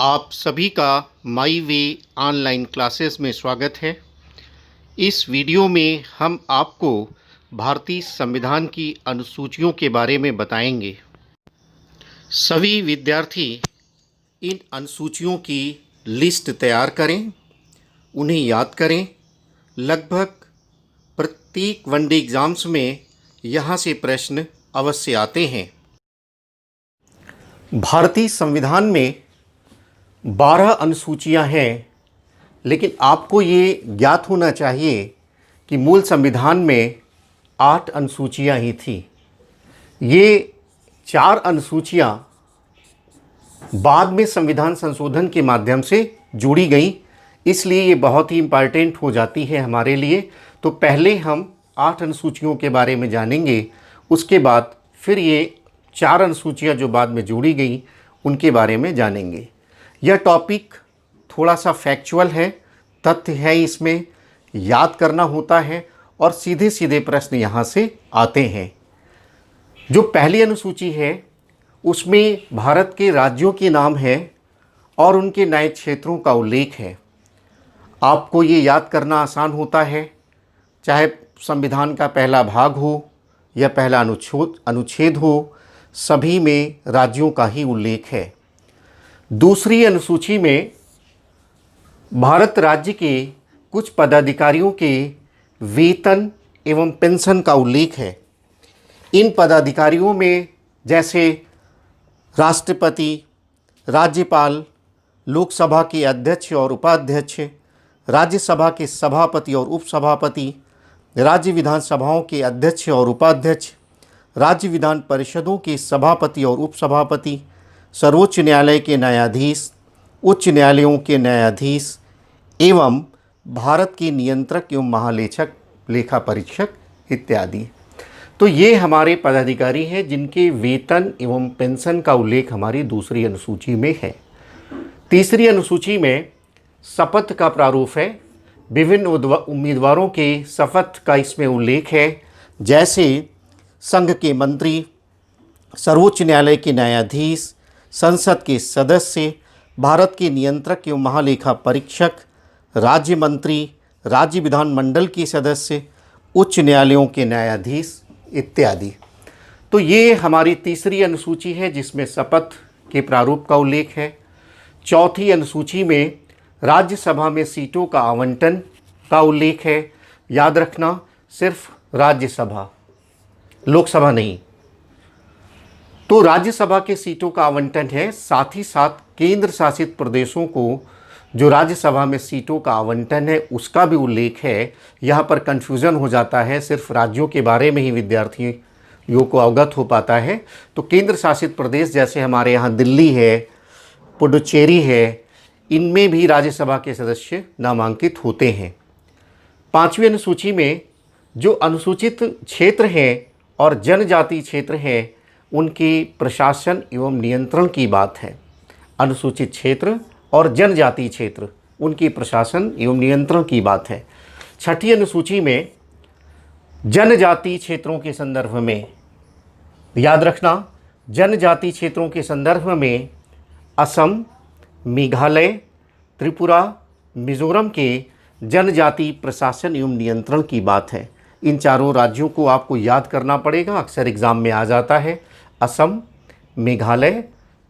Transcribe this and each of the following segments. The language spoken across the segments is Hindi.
आप सभी का माई वे ऑनलाइन क्लासेस में स्वागत है। इस वीडियो में हम आपको भारतीय संविधान की अनुसूचियों के बारे में बताएंगे। सभी विद्यार्थी इन अनुसूचियों की लिस्ट तैयार करें, उन्हें याद करें। लगभग प्रत्येक वनडे एग्ज़ाम्स में यहाँ से प्रश्न अवश्य आते हैं। भारतीय संविधान में 12 अनुसूचियां हैं, लेकिन आपको ये ज्ञात होना चाहिए कि मूल संविधान में 8 अनुसूचियां ही थी। ये 4 अनुसूचियां बाद में संविधान संशोधन के माध्यम से जुड़ी गई, इसलिए ये बहुत ही इम्पॉर्टेंट हो जाती है हमारे लिए। तो पहले हम 8 अनुसूचियों के बारे में जानेंगे, उसके बाद फिर ये 4 अनुसूचियां जो बाद में जोड़ी गई उनके बारे में जानेंगे। यह टॉपिक थोड़ा सा फैक्चुअल है, तथ्य है, इसमें याद करना होता है और सीधे सीधे प्रश्न यहाँ से आते हैं। जो पहली अनुसूची है उसमें भारत के राज्यों के नाम है और उनके न्याय क्षेत्रों का उल्लेख है। आपको ये याद करना आसान होता है, चाहे संविधान का पहला भाग हो या पहला अनुच्छेद हो, सभी में राज्यों का ही उल्लेख है। दूसरी अनुसूची में भारत राज्य के कुछ पदाधिकारियों के वेतन एवं पेंशन का उल्लेख है। इन पदाधिकारियों में जैसे राष्ट्रपति, राज्यपाल, लोकसभा के अध्यक्ष और उपाध्यक्ष, राज्यसभा के सभापति और उपसभापति, राज्य विधानसभाओं के अध्यक्ष और उपाध्यक्ष, राज्य विधान परिषदों के सभापति और उपसभापति, सर्वोच्च न्यायालय के न्यायाधीश, उच्च न्यायालयों के न्यायाधीश एवं भारत के नियंत्रक एवं महालेखक, लेखा परीक्षक इत्यादि। तो ये हमारे पदाधिकारी हैं जिनके वेतन एवं पेंशन का उल्लेख हमारी दूसरी अनुसूची में है। तीसरी अनुसूची में शपथ का प्रारूप है। विभिन्न उम्मीदवारों के शपथ का इसमें उल्लेख है, जैसे संघ के मंत्री, सर्वोच्च न्यायालय के न्यायाधीश, संसद के सदस्य, भारत के नियंत्रक एवं महालेखा परीक्षक, राज्य मंत्री, राज्य विधानमंडल के सदस्य, उच्च न्यायालयों के न्यायाधीश इत्यादि। तो ये हमारी तीसरी अनुसूची है जिसमें शपथ के प्रारूप का उल्लेख है। चौथी अनुसूची में राज्यसभा में सीटों का आवंटन का उल्लेख है। याद रखना, सिर्फ राज्यसभा, लोकसभा नहीं। तो राज्यसभा के सीटों का आवंटन है, साथ ही साथ केंद्र शासित प्रदेशों को जो राज्यसभा में सीटों का आवंटन है उसका भी उल्लेख है। यहाँ पर कन्फ्यूज़न हो जाता है, सिर्फ राज्यों के बारे में ही विद्यार्थियों को अवगत हो पाता है। तो केंद्र शासित प्रदेश जैसे हमारे यहाँ दिल्ली है, पुडुचेरी है, इनमें भी राज्यसभा के सदस्य नामांकित होते हैं। पाँचवीं अनुसूची में जो अनुसूचित क्षेत्र हैं और जनजाति क्षेत्र हैं उनके प्रशासन एवं नियंत्रण की बात है। अनुसूचित क्षेत्र और जनजाति क्षेत्र, उनकी प्रशासन एवं नियंत्रण की बात है। छठी अनुसूची में जनजाति क्षेत्रों के संदर्भ में, याद रखना, जनजाति क्षेत्रों के संदर्भ में असम, मेघालय, त्रिपुरा, मिजोरम के जनजाति प्रशासन एवं नियंत्रण की बात है। इन चारों राज्यों को आपको याद करना पड़ेगा, अक्सर एग्ज़ाम में आ जाता है। असम, मेघालय,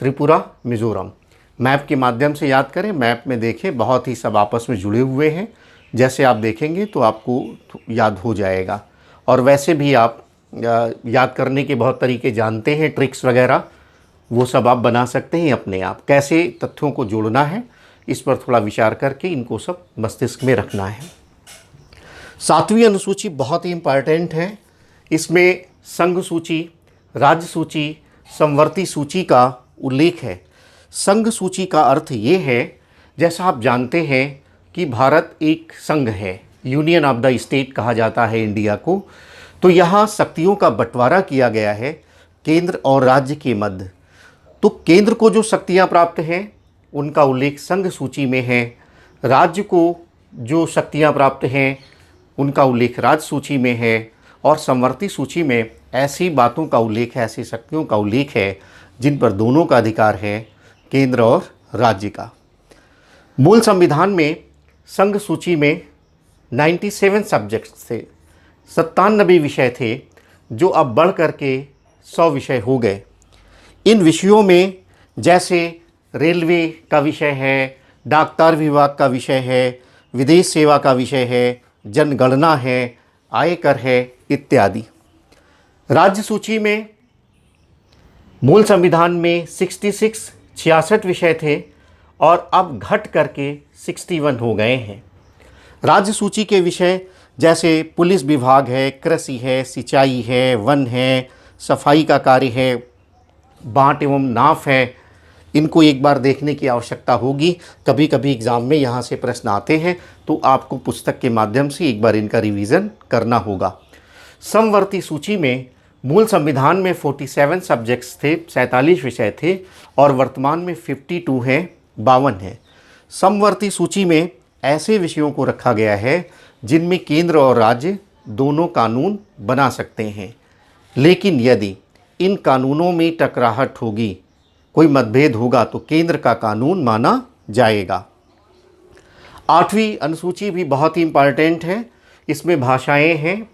त्रिपुरा, मिजोरम। मैप के माध्यम से याद करें, मैप में देखें, बहुत ही सब आपस में जुड़े हुए हैं। जैसे आप देखेंगे तो आपको याद हो जाएगा। और वैसे भी आप याद करने के बहुत तरीके जानते हैं, ट्रिक्स वगैरह, वो सब आप बना सकते हैं अपने आप। कैसे तथ्यों को जोड़ना है इस पर थोड़ा विचार करके इनको सब मस्तिष्क में रखना है। सातवीं अनुसूची बहुत ही इम्पॉर्टेंट है। इसमें संघ सूची, राज्य सूची, समवर्ती सूची का उल्लेख है। संघ सूची का अर्थ ये है, जैसा आप जानते हैं कि भारत एक संघ है, यूनियन ऑफ द स्टेट कहा जाता है इंडिया को। तो यहाँ शक्तियों का बंटवारा किया गया है केंद्र और राज्य के मध्य। तो केंद्र को जो शक्तियाँ प्राप्त हैं उनका उल्लेख संघ सूची में है। राज्य को जो शक्तियाँ प्राप्त हैं उनका उल्लेख राज्य सूची में है। और समवर्ती सूची में ऐसी बातों का उल्लेख है, ऐसी शक्तियों का उल्लेख है जिन पर दोनों का अधिकार है, केंद्र और राज्य का। मूल संविधान में संघ सूची में 97 सब्जेक्ट्स थे, 97 विषय थे, जो अब बढ़ करके 100 विषय हो गए। इन विषयों में जैसे रेलवे का विषय है, डाकतार विभाग का विषय है, विदेश सेवा का विषय है, जनगणना है, आयकर है इत्यादि। राज्य सूची में मूल संविधान में 66 विषय थे और अब घट करके 61 हो गए हैं। राज्य सूची के विषय जैसे पुलिस विभाग है, कृषि है, सिंचाई है, वन है, सफाई का कार्य है, बाट एवं नाफ है, इनको एक बार देखने की आवश्यकता होगी। कभी कभी एग्ज़ाम में यहाँ से प्रश्न आते हैं तो आपको पुस्तक के माध्यम से एक बार इनका रिवीजन करना होगा। समवर्ती सूची में मूल संविधान में 47 सब्जेक्ट्स थे, 47 विषय थे और वर्तमान में 52 हैं, 52 हैं। समवर्ती सूची में ऐसे विषयों को रखा गया है जिनमें केंद्र और राज्य दोनों कानून बना सकते हैं, लेकिन यदि इन कानूनों में टकराहट होगी, कोई मतभेद होगा तो केंद्र का कानून माना जाएगा। 8वीं अनुसूची भी बहुत ही इम्पॉर्टेंट है। इसमें भाषाएं हैं,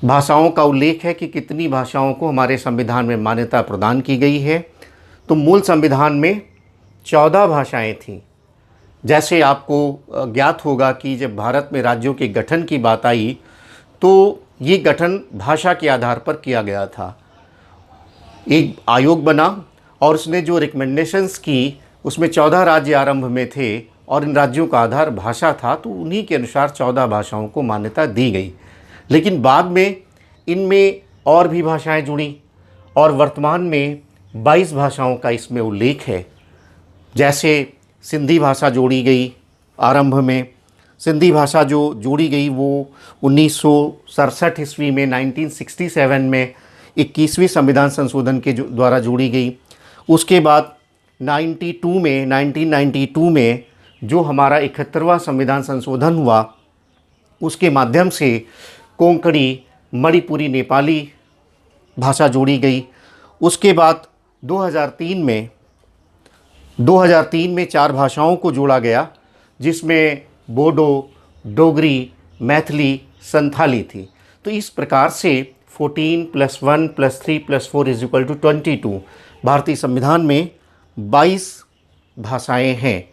भाषाओं का उल्लेख है कि कितनी भाषाओं को हमारे संविधान में मान्यता प्रदान की गई है। तो मूल संविधान में 14 भाषाएं थीं। जैसे आपको ज्ञात होगा कि जब भारत में राज्यों के गठन की बात आई तो ये गठन भाषा के आधार पर किया गया था। एक आयोग बना और उसने जो रिकमेंडेशंस की उसमें 14 राज्य आरंभ में थे और इन राज्यों का आधार भाषा था, तो उन्हीं के अनुसार 14 भाषाओं को मान्यता दी गई। लेकिन बाद में इनमें और भी भाषाएं जुड़ी और वर्तमान में 22 भाषाओं का इसमें उल्लेख है। जैसे सिंधी भाषा जोड़ी गई आरंभ में। सिंधी भाषा जो जोड़ी गई वो 1967 ईस्वी में 1967 में 21वें संविधान संशोधन के द्वारा जोड़ी गई। उसके बाद 1992 में जो हमारा 71वां संविधान संशोधन हुआ उसके माध्यम से कोंकणी, मणिपुरी, नेपाली भाषा जोड़ी गई। उसके बाद 2003 में 4 भाषाओं को जोड़ा गया, जिसमें बोडो, डोगरी, मैथिली, संथाली थी। तो इस प्रकार से 14 + 1 + 3 + 4 = 22 भारतीय संविधान में 22 भाषाएं हैं।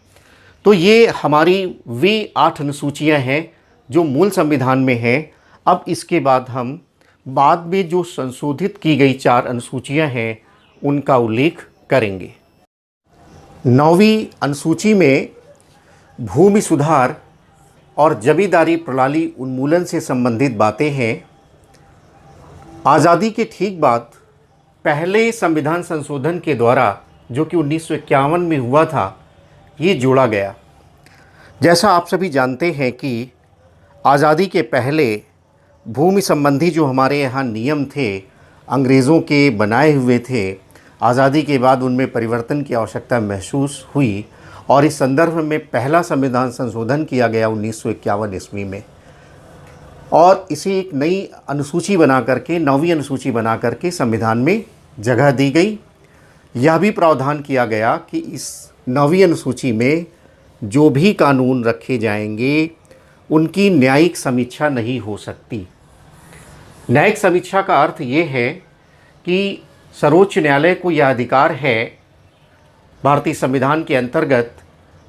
तो ये हमारी वे 8 अनुसूचियाँ हैं जो मूल संविधान में हैं। अब इसके बाद हम बाद में जो संशोधित की गई 4 अनुसूचियाँ हैं उनका उल्लेख करेंगे। 9वीं अनुसूची में भूमि सुधार और जमींदारी प्रणाली उन्मूलन से संबंधित बातें हैं। आज़ादी के ठीक बाद पहले संविधान संशोधन के द्वारा जो कि 1951 में हुआ था, ये जोड़ा गया। जैसा आप सभी जानते हैं कि आज़ादी के पहले भूमि संबंधी जो हमारे यहाँ नियम थे अंग्रेज़ों के बनाए हुए थे। आज़ादी के बाद उनमें परिवर्तन की आवश्यकता महसूस हुई और इस संदर्भ में पहला संविधान संशोधन किया गया 1951 ईस्वी में और इसे एक नई अनुसूची बना करके 9वीं अनुसूची बना करके संविधान में जगह दी गई। यह भी प्रावधान किया गया कि इस 9वीं अनुसूची में जो भी कानून रखे जाएंगे उनकी न्यायिक समीक्षा नहीं हो सकती। न्यायिक समीक्षा का अर्थ ये है कि सर्वोच्च न्यायालय को यह अधिकार है भारतीय संविधान के अंतर्गत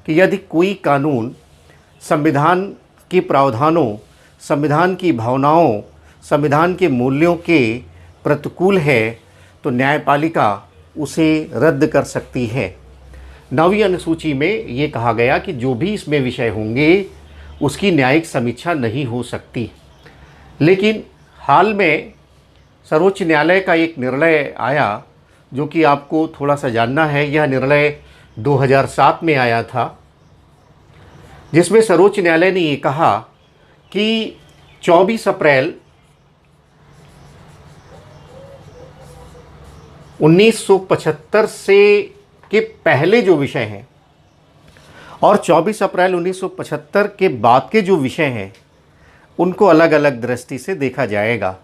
कि यदि कोई कानून संविधान के प्रावधानों, संविधान की भावनाओं, संविधान के मूल्यों के प्रतिकूल है तो न्यायपालिका उसे रद्द कर सकती है। 9वीं अनुसूची में ये कहा गया कि जो भी इसमें विषय होंगे उसकी न्यायिक समीक्षा नहीं हो सकती। लेकिन हाल में सर्वोच्च न्यायालय का एक निर्णय आया जो कि आपको थोड़ा सा जानना है। यह निर्णय 2007 में आया था, जिसमें सर्वोच्च न्यायालय ने ये कहा कि 24 अप्रैल 1975 से के पहले जो विषय हैं और 24 अप्रैल 1975 के बाद के जो विषय हैं उनको अलग अलग दृष्टि से देखा जाएगा।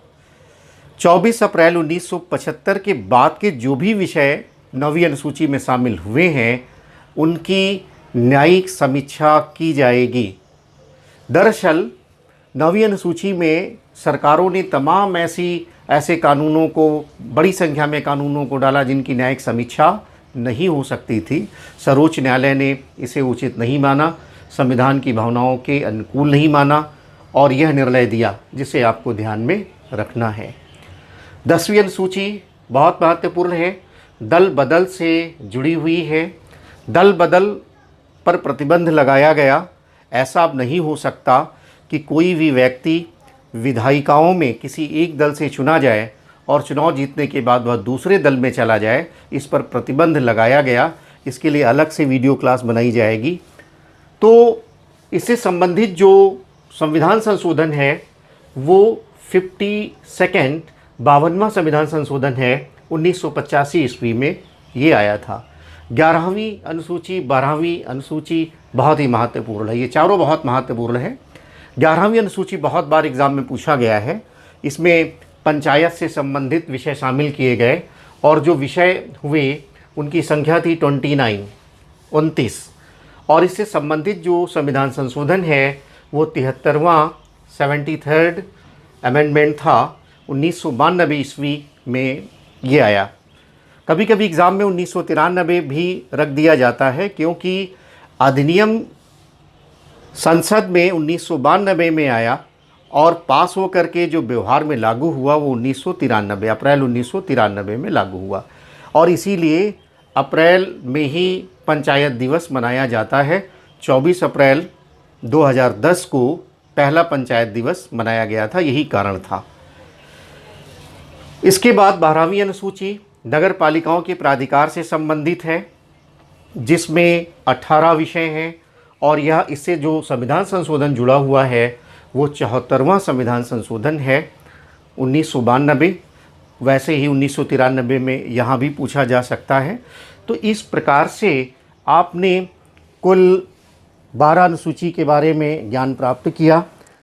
24 अप्रैल 1975 के बाद के जो भी विषय 9वीं अनुसूची में शामिल हुए हैं उनकी न्यायिक समीक्षा की जाएगी। दरअसल 9वीं अनुसूची में सरकारों ने तमाम ऐसे कानूनों को, बड़ी संख्या में कानूनों को डाला जिनकी न्यायिक समीक्षा नहीं हो सकती थी। सर्वोच्च न्यायालय ने इसे उचित नहीं माना, संविधान की भावनाओं के अनुकूल नहीं माना और यह निर्णय दिया, जिसे आपको ध्यान में रखना है। 10वीं अनुसूची बहुत महत्वपूर्ण है, दल बदल से जुड़ी हुई है। दल बदल पर प्रतिबंध लगाया गया। ऐसा अब नहीं हो सकता कि कोई भी व्यक्ति विधायिकाओं में किसी एक दल से चुना जाए और चुनाव जीतने के बाद वह दूसरे दल में चला जाए। इस पर प्रतिबंध लगाया गया। इसके लिए अलग से वीडियो क्लास बनाई जाएगी। तो इससे संबंधित जो संविधान संशोधन है वो 52वां संविधान संशोधन है, 1985 ईस्वी में ये आया था। 11वीं अनुसूची, 12वीं अनुसूची बहुत ही महत्वपूर्ण है। ये चारों बहुत महत्वपूर्ण है। 11वीं अनुसूची बहुत बार एग्ज़ाम में पूछा गया है। इसमें पंचायत से संबंधित विषय शामिल किए गए और जो विषय हुए उनकी संख्या थी 29 और इससे संबंधित जो संविधान संशोधन है वो 73वां अमेंडमेंट था। 1992 ईस्वी में ये आया। कभी कभी एग्ज़ाम में 1993 भी रख दिया जाता है, क्योंकि अधिनियम संसद में 1992 में आया और पास हो करके जो व्यवहार में लागू हुआ वो 1993 अप्रैल 1993 में लागू हुआ। और इसीलिए अप्रैल में ही पंचायत दिवस मनाया जाता है। 24 अप्रैल 2010 को पहला पंचायत दिवस मनाया गया था, यही कारण था। इसके बाद 12वीं अनुसूची नगर पालिकाओं के प्राधिकार से संबंधित है, जिसमें 18 विषय हैं और यह इससे जो संविधान संशोधन जुड़ा हुआ है वो 74वां संविधान संशोधन है 1992। वैसे ही 1993 में यहाँ भी पूछा जा सकता है। तो इस प्रकार से आपने कुल 12 अनुसूची के बारे में ज्ञान प्राप्त किया।